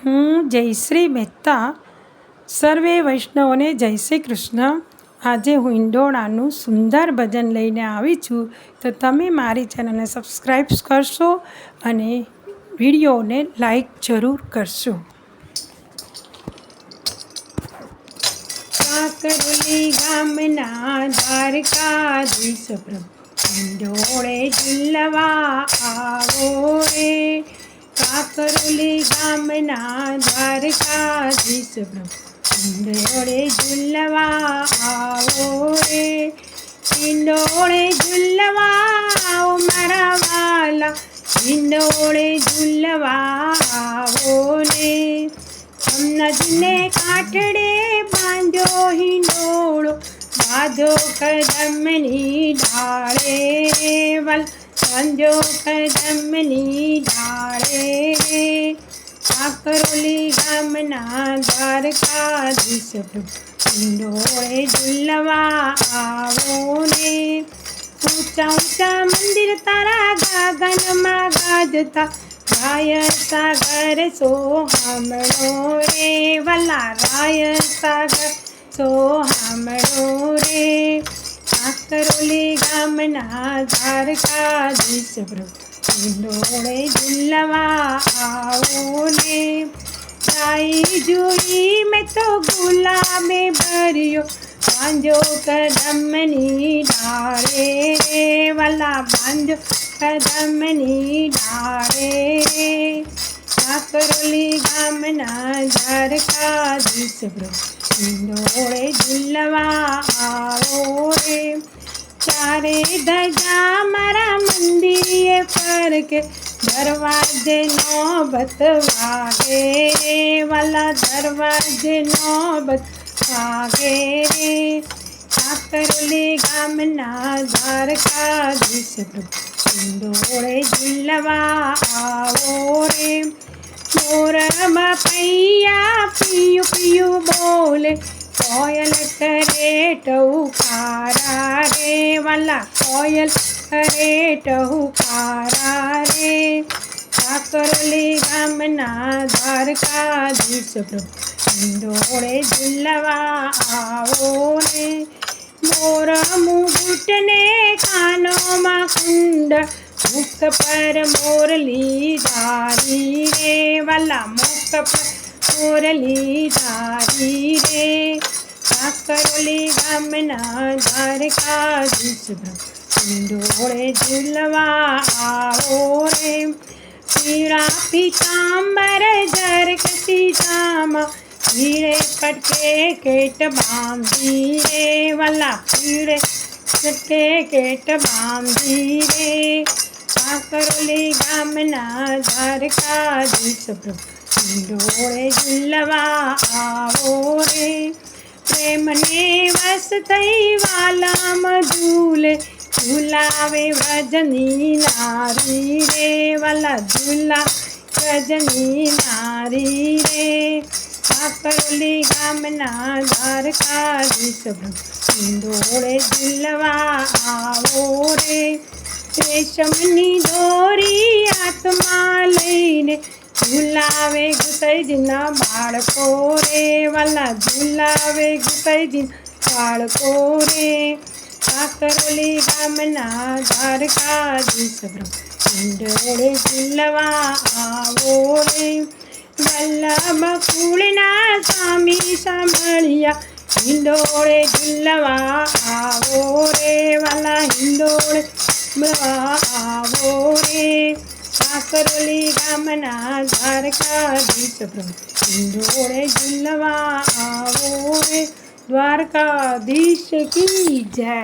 હું જયશ્રી મહેતા. સર્વે વૈષ્ણવોને જય શ્રી કૃષ્ણ. આજે હું હિંડોળાનું સુંદર ભજન લઈને આવી છું, તો તમે મારી ચેનલને સબસ્ક્રાઈબ કરશો અને વિડીયોને લાઈક જરૂર કરશો. કાકરોલી ગામના દ્વારકાધીશ પ્રભુ હિંડોળે ઝૂલવા આવો રે. કાકરોલી ગામના દ્વારકાધીશ પ્રભુ હિંડોળે ઝૂલવા આવો રે. હિંડોળે ઝૂલવા આવો મારા વાલા, હિંડોળે ઝૂલવા આવો ને. સમનજને કાંઠડે બાંધો હિંડોળો, બાંધો કદમની ડાળે રે વલ, બાંધો કદમની ડાળે રે. કાકરોલી ગામના દ્વારકાધીશ પ્રભુ હિંડોળે ઝૂલવા આવો ને. ઊંચા ઊંચા મંદિર તારા ગગનમાં ગાજતા, રાય સાગર સોહામણો રે વલા, રાય સાગર સોહામણો રે. કાકરોલી ગામના દ્વારકાધીશ પ્રભુ હિંડોળે ઝૂલવા આવો ને. રાઈ જોઈ મેં તો ગુલાબે ભર્યો, બાંધો કદમની ડાળે રે વલા, બાંધો કદમની ડાળે રે. કાકરોલી ગામના દ્વારકાધીશ પ્રભુ હિંડોળે ઝૂલવા આવો રે. ચારે ધજા મારા મંદિરે ફરકે, દરવાજે નોબત વાગે રે વલા, દરવાજે નોબત વાગે રે. કાકરોલી ગામના દ્વારકાધીશ પ્રભુ હિંડોળે ઝૂલવા આવો રે. મોરમાં પૈયા પિયું પિયું બોલે, કોયલ કરે ટહુકારા રે વલા, કોયલ કરે ટહુકારા રે. કાકરોલી ગામના દ્વારકાધીશ પ્રભુ હિંડોળે ઝૂલવા આવો રે. મોર મુગુટને કાનોમાં કુંડળ, મુખ પર મોરલી ધારી રે વલા, મુખ પર મોરલી ધારી રે. કાકરોલી ગામના દ્વારકાધીશ પ્રભુ હિંડોળે ઝૂલવા આવો રે. પીળા પીતાંબર ઝરકતી જામા, પીળે પટકે કેટ બાંધી રે વલા, પીળે પટકે કેટ બાંધી રે. કાકરોલી ગામના દ્વારકાધીશ પ્રભુ હિંડોળે ઝૂલવા આવો રે. પ્રેમને વશ થઈ વાલામ ઝૂલે, ઝૂલાવે વ્રજની નારી રે વલા, ઝૂલા વ્રજની નારી રે. કાકરોલી ગામના દ્વારકાધીશ પ્રભુ હિંડોળે ઝૂલવા આવો રે. રેશમની દોરી હાથમાં લઈને, ઝૂલાવે ગુસાઈજીના બાળકો રે વલા, ઝૂલાવે ગુસાઈજીના બાળકો રે. કાકરોલી ગામના દ્વારકાધીશ પ્રભુ હિંડોળે ઝૂલવા આવો રે. વલ્લભ કુળના સ્વામી સાંભળ્યા, હિંડોળે ઝૂલવા આવો રે વલા, હિંડોળે ઝૂલવા આવો રે. કાકરોલી ગામના દ્વારકાધીશ પ્રભુ હિંડોળે ઝૂલવા આવો રે. દ્વારકાધીશ કી જય.